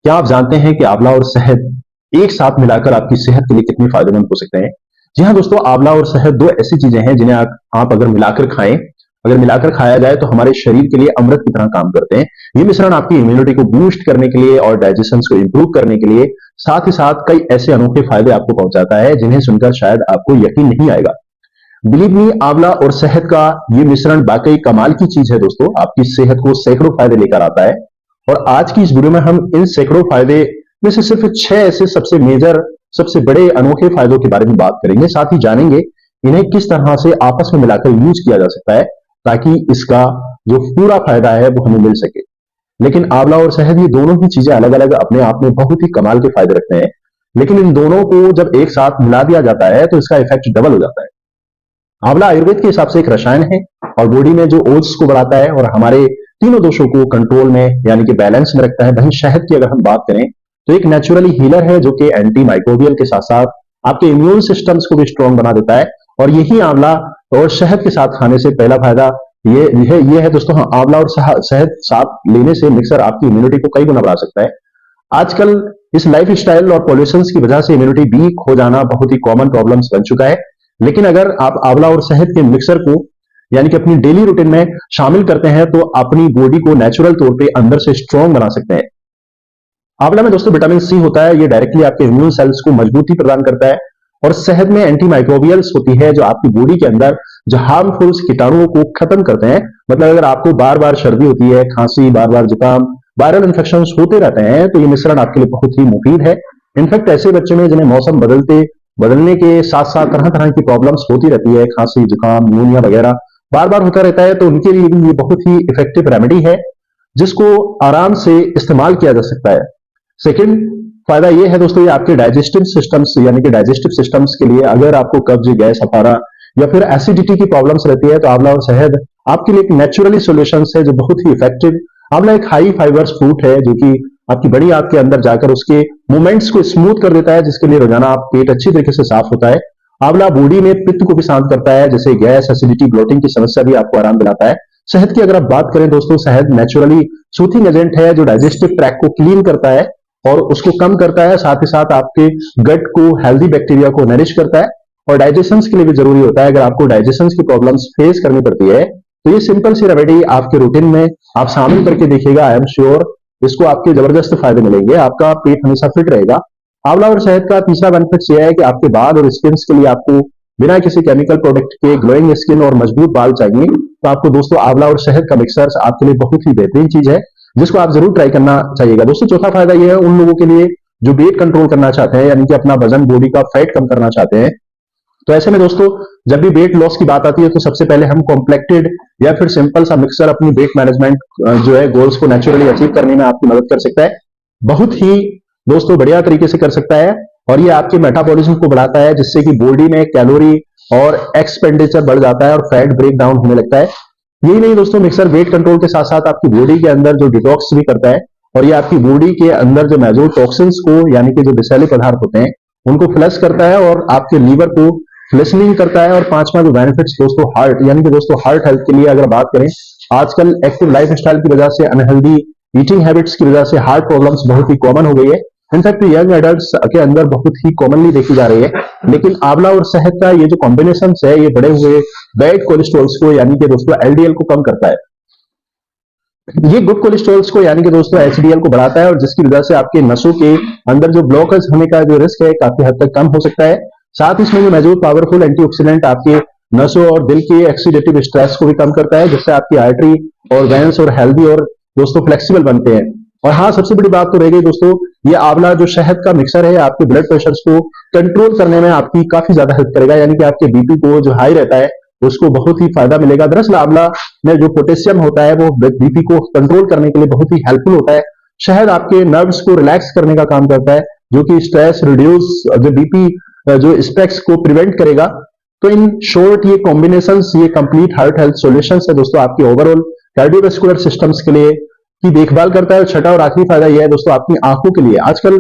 क्या आप जानते हैं कि आंवला और शहद एक साथ मिलाकर आपकी सेहत के लिए कितने फायदेमंद हो सकते हैं? जी हाँ दोस्तों, आंवला और शहद दो ऐसी चीजें हैं जिन्हें आप अगर मिलाकर खाएं, अगर मिलाकर खाया जाए तो हमारे शरीर के लिए अमृत की तरह काम करते हैं। ये मिश्रण आपकी इम्यूनिटी को बूस्ट करने के लिए और डाइजेशन को इंप्रूव करने के लिए साथ ही साथ कई ऐसे अनोखे फायदे आपको पहुंचाता है जिन्हें सुनकर शायद आपको यकीन नहीं आएगा। बिलीव मी, आंवला और शहद का ये मिश्रण वाकई कमाल की चीज है दोस्तों। आपकी सेहत को सैकड़ों फायदे लेकर आता है। और आज की इस वीडियो में हम इन सैकड़ों फायदे में से सिर्फ 6 ऐसे सबसे मेजर, सबसे बड़े अनोखे फायदों के बारे में बात करेंगे। साथ ही जानेंगे इन्हें किस तरह से आपस में मिलाकर यूज किया जा सकता है ताकि इसका जो पूरा फायदा है वो हमें मिल सके। लेकिन आंवला और शहद ये दोनों ही चीजें अलग अलग अपने आप में बहुत ही कमाल के फायदे रखते हैं, लेकिन इन दोनों को जब एक साथ मिला दिया जाता है तो इसका इफेक्ट डबल हो जाता है। आंवला आयुर्वेद के हिसाब से एक रसायन है और बॉडी में जो ओट्स को बढ़ाता है और हमारे तीनों दोषों को कंट्रोल में यानी कि बैलेंस में रखता है। वहीं शहद की अगर हम बात करें तो एक नेचुरली हीलर है जो कि एंटी माइक्रोबियल के साथ साथ आपके इम्यून सिस्टम्स को भी स्ट्रांग बना देता है। और यही आंवला और शहद के साथ खाने से पहला फायदा ये है दोस्तों। हाँ, आंवला और शहद साथ लेने से मिक्सर आपकी इम्यूनिटी को कई गुना बढ़ा सकता है। आजकल इस लाइफ स्टाइल और पॉल्यूशन की वजह से इम्यूनिटी वीक हो जाना बहुत ही कॉमन प्रॉब्लम्स बन चुका है। लेकिन अगर आप आंवला और शहद के मिक्सर को यानी कि अपनी डेली रूटीन में शामिल करते हैं तो अपनी बॉडी को नेचुरल तौर पे अंदर से स्ट्रांग बना सकते हैं। आंवला में दोस्तों विटामिन सी होता है, ये डायरेक्टली आपके इम्यून सेल्स को मजबूती प्रदान करता है। और शहद में एंटी माइक्रोबियल्स होती है जो आपकी बॉडी के अंदर जो हार्मफुल कीटाणुओं को खत्म करते हैं। मतलब अगर आपको बार बार सर्दी होती है, खांसी, बार बार जुकाम, वायरल इन्फेक्शन होते रहते हैं तो ये मिश्रण आपके लिए बहुत ही मुफीद है। इनफैक्ट ऐसे बच्चे में जिन्हें मौसम बदलने के साथ साथ तरह तरह की प्रॉब्लम्स होती रहती है, खांसी, जुकाम, निमोनिया वगैरह बार बार होता रहता है, तो उनके लिए भी ये बहुत ही इफेक्टिव रेमेडी है जिसको आराम से इस्तेमाल किया जा सकता है। सेकंड फायदा ये है दोस्तों, ये आपके डाइजेस्टिव सिस्टम्स यानी कि डाइजेस्टिव सिस्टम्स के लिए अगर आपको कब्ज, गैस, अफारा या फिर एसिडिटी की प्रॉब्लम्स रहती है तो आंवला और शहद आपके लिए एक नेचुरली सोल्यूशन है जो बहुत ही इफेक्टिव। आंवला एक हाई फाइबर्स फ्रूट है जो कि आपकी बड़ी आंत के अंदर जाकर उसके मूवमेंट्स को स्मूथ कर देता है, जिसके लिए रोजाना आप पेट अच्छी तरीके से साफ होता है। आंवला बॉडी में पित्त को भी शांत करता है, जैसे गैस, एसिडिटी, ब्लोटिंग की समस्या भी आपको आराम दिलाता है। शहद की अगर आप बात करें दोस्तों, शहद नेचुरली सूथिंग एजेंट है जो डाइजेस्टिव ट्रैक्ट को क्लीन करता है और उसको कम करता है। साथ ही साथ आपके गट को, हेल्दी बैक्टीरिया को नरिश करता है और डाइजेशन के लिए भी जरूरी होता है। अगर आपको डाइजेशन की प्रॉब्लम्स फेस करनी पड़ती है तो ये सिंपल सी रेमेडी आपके रूटीन में आप शामिल करके देखिएगा। आई एम श्योर इसको आपके जबरदस्त फायदे मिलेंगे, आपका पेट हमेशा फिट रहेगा। आंवला और शहद का तीसरा बेनिफिट यह है कि आपके बाल और स्किन के लिए आपको बिना किसी केमिकल प्रोडक्ट के ग्लोइंग स्किन और मजबूत बाल चाहिए तो आपको दोस्तों आंवला और शहद का मिक्सर आपके लिए बहुत ही बेहतरीन चीज है जिसको आप जरूर ट्राई करना चाहिएगा। दोस्तों चौथा फायदा यह है उन लोगों के लिए जो वेट कंट्रोल करना चाहते हैं यानी कि अपना वजन, बॉडी का फैट कम करना चाहते हैं। तो ऐसे में दोस्तों जब भी वेट लॉस की बात आती है तो सबसे पहले हम कॉम्प्लेक्टेड या फिर सिंपल सा मिक्सर अपनी वेट मैनेजमेंट जो है गोल्स को नेचुरली अचीव करने में आपकी मदद कर सकता है। बहुत ही दोस्तों बढ़िया तरीके से कर सकता है और ये आपके मेटाबॉलिज्म को बढ़ाता है जिससे कि बॉडी में कैलोरी और एक्सपेंडिचर बढ़ जाता है और फैट ब्रेक डाउन होने लगता है। यही नहीं दोस्तों, मिक्सर वेट कंट्रोल के साथ साथ आपकी बॉडी के अंदर जो डिटॉक्स भी करता है और ये आपकी बॉडी के अंदर जो मौजूद टॉक्सिन्स को यानी कि जो विषैले पदार्थ होते हैं उनको फ्लश करता है और आपके लीवर को फ्लशनिंग करता है। और पांचवा जो बेनिफिट्स दोस्तों हार्ट यानी कि दोस्तों हार्ट हेल्थ के लिए अगर बात करें, आजकल एक्टिव लाइफ स्टाइल की वजह से, अनहेल्दी ईटिंग हैबिट्स की वजह से हार्ट प्रॉब्लम्स बहुत ही कॉमन हो गई है। इनफैक्ट यंग एडल्ट्स के अंदर बहुत ही कॉमनली देखी जा रही है। लेकिन आंवला और शहद का ये जो कॉम्बिनेशन है ये बढ़े हुए बैड कोलेस्ट्रॉल्स को यानी कि दोस्तों एलडीएल को कम करता है। ये गुड कोलेस्ट्रॉल्स को यानी कि दोस्तों एचडीएल को बढ़ाता है और जिसकी वजह से आपके नसों के अंदर जो ब्लॉकेज होने का जो रिस्क है काफी हद तक कम हो सकता है। साथ ही इसमें जो मौजूद पावरफुल एंटीऑक्सीडेंट आपके नसों और दिल के ऑक्सीडेटिव स्ट्रेस को भी कम करता है, जिससे आपकी आर्टरी और वेन्स और हेल्दी और दोस्तों फ्लेक्सिबल बनते हैं। और हाँ, सबसे बड़ी बात तो रह गई दोस्तों, ये आंवला जो शहद का मिक्सर है आपके ब्लड प्रेशर को कंट्रोल करने में आपकी काफी ज्यादा हेल्प करेगा, यानी कि आपके बीपी को जो हाई रहता है उसको बहुत ही फायदा मिलेगा। दरअसल आंवला में जो पोटेशियम होता है वो बीपी को कंट्रोल करने के लिए बहुत ही हेल्पफुल होता है। शहद आपके नर्व्स को रिलैक्स करने का काम करता है जो कि स्ट्रेस रिड्यूस, जो बीपी जो स्पेक्स को प्रिवेंट करेगा। तो इन शॉर्ट ये कॉम्बिनेशंस, ये कंप्लीट हार्ट हेल्थ सॉल्यूशंस है दोस्तों आपकी ओवरऑल कार्डियोवैस्कुलर सिस्टम्स के लिए की देखभाल करता है। छठा और आखिरी फायदा यह है दोस्तों आपकी आंखों के लिए। आजकल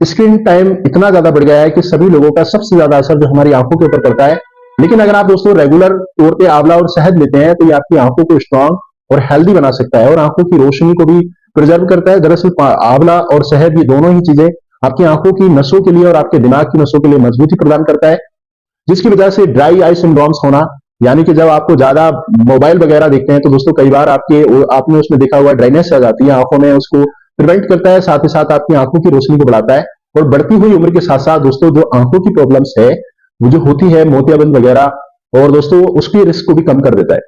स्क्रीन टाइम इतना ज्यादा बढ़ गया है कि सभी लोगों का सबसे ज्यादा असर जो हमारी आंखों के ऊपर पड़ता है। लेकिन अगर आप दोस्तों रेगुलर तौर पे आंवला और शहद लेते हैं तो ये आपकी आंखों को स्ट्रांग और हेल्दी बना सकता है और आंखों की रोशनी को भी प्रिजर्व करता है। दरअसल आंवला और शहद ये दोनों ही चीजें आपकी आंखों की नसों के लिए और आपके दिमाग की नसों के लिए मजबूती प्रदान करता है, जिसकी वजह से ड्राई आई सिंड्रोम्स होना, यानी कि जब आपको ज्यादा मोबाइल वगैरह देखते हैं तो दोस्तों कई बार आपने उसमें देखा हुआ ड्राइनेस आ जाती है आंखों में, उसको प्रिवेंट करता है, साथ ही साथ आपकी आंखों की रोशनी को बढ़ाता है। और बढ़ती हुई उम्र के साथ साथ दोस्तों जो आंखों की प्रॉब्लम्स है वो जो होती है मोतियाबिंद वगैरह, और दोस्तों उसकी रिस्क को भी कम कर देता है।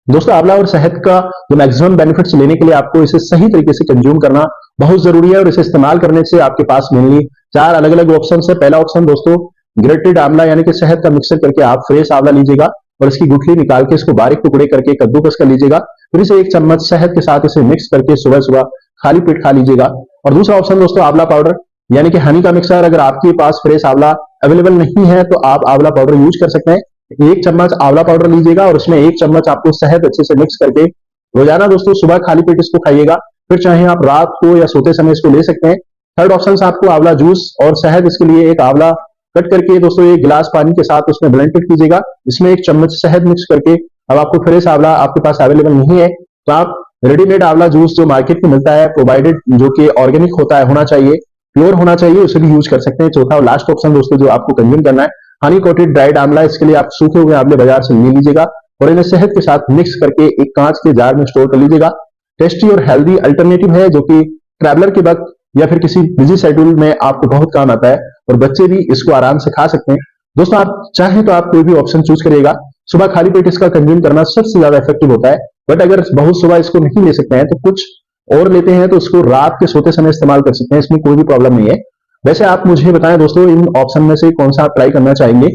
दोस्तों आंवला और शहद का जो मैक्सिमम बेनिफिट्स लेने के लिए आपको इसे सही तरीके से कंज्यूम करना बहुत जरूरी है, और इसे इस्तेमाल करने से आपके पास मेनली 4 अलग अलग ऑप्शन है। पहला ऑप्शन दोस्तों ग्रेटेड आंवला यानी कि शहद का मिक्सर करके आप फ्रेश आंवला लीजिएगा और इसकी गुठली निकाल के इसको बारीक टुकड़े करके कद्दूकस कर लीजिएगा, फिर इसे 1 चम्मच शहद के साथ इसे मिक्स करके सुबह सुबह खाली पेट खा लीजिएगा। और दूसरा ऑप्शन दोस्तों आंवला पाउडर यानी कि हनी का मिक्सर। अगर आपके पास फ्रेश आंवला अवेलेबल नहीं है तो आप आंवला पाउडर यूज कर सकते हैं। 1 चम्मच आंवला पाउडर लीजिएगा और उसमें 1 चम्मच आपको शहद अच्छे से मिक्स करके रोजाना दोस्तों सुबह खाली पेट इसको खाइएगा, फिर चाहे आप रात को या सोते समय इसको ले सकते हैं। थर्ड ऑप्शन आपको आंवला जूस और शहद, इसके लिए एक आंवला कट करके दोस्तों 1 गिलास पानी के साथ उसमें ब्लेंडेड कीजिएगा, इसमें 1 चम्मच शहद मिक्स करके। अब आपको फ्रेश आंवला आपके पास अवेलेबल नहीं है तो आप रेडीमेड आंवला जूस जो मार्केट में मिलता है प्रोवाइडेड, जो कि ऑर्गेनिक होता है, होना चाहिए, प्योर होना चाहिए, उसे भी यूज कर सकते हैं। चौथा और लास्ट ऑप्शन दोस्तों जो आपको कंज्यूम करना है हनी कोटेड ड्राइड आंवला। इसके लिए आप सूखे हुए आंवले बाजार से ले लीजिएगा और इन्हें शहद के साथ मिक्स करके एक कांच के जार में स्टोर कर लीजिएगा। टेस्टी और हेल्दी अल्टरनेटिव है जो कि ट्रैवलर के वक्त या फिर किसी बिजी शेड्यूल में आपको बहुत काम आता है, और बच्चे भी इसको आराम से खा सकते हैं। दोस्तों आप चाहें तो आप कोई भी ऑप्शन चूज करिएगा। सुबह खाली पेट इसका कंज्यूम करना सबसे ज्यादा इफेक्टिव होता है, बट अगर बहुत सुबह इसको नहीं ले सकते हैं तो कुछ और लेते हैं तो इसको रात के सोते समय इस्तेमाल कर सकते हैं, इसमें कोई भी प्रॉब्लम नहीं है। वैसे आप मुझे बताएं दोस्तों इन ऑप्शन में से कौन सा आप ट्राई करना चाहेंगे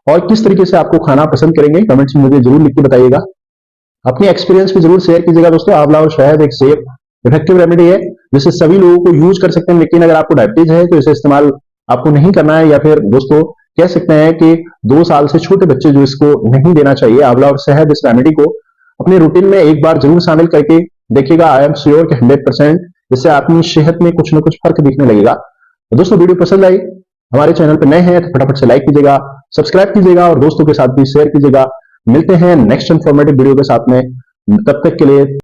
और किस तरीके से आपको खाना पसंद करेंगे, कमेंट्स में मुझे जरूर लिख के बताइएगा। अपने एक्सपीरियंस भी जरूर शेयर कीजिएगा। दोस्तों आंवला और शहद एक सेफ इफेक्टिव रेमेडी है जिसे सभी लोगों को यूज कर सकते हैं, लेकिन अगर आपको डायबिटीज है तो इसे इस्तेमाल आपको नहीं करना है, या फिर दोस्तों कह सकते हैं कि 2 साल से छोटे बच्चे जो इसको नहीं देना चाहिए। आंवला और शहद इस रेमेडी को अपने रूटीन में एक बार जरूर शामिल करके देखिएगा। आई एम श्योर कि 100% इससे अपनी सेहत में कुछ ना कुछ फर्क दिखने लगेगा। तो दोस्तों वीडियो पसंद आई, हमारे चैनल पर नए हैं तो फटाफट से लाइक कीजिएगा, सब्सक्राइब कीजिएगा और दोस्तों के साथ भी शेयर कीजिएगा। मिलते हैं नेक्स्ट इन्फॉर्मेटिव वीडियो के साथ में, तब तक के लिए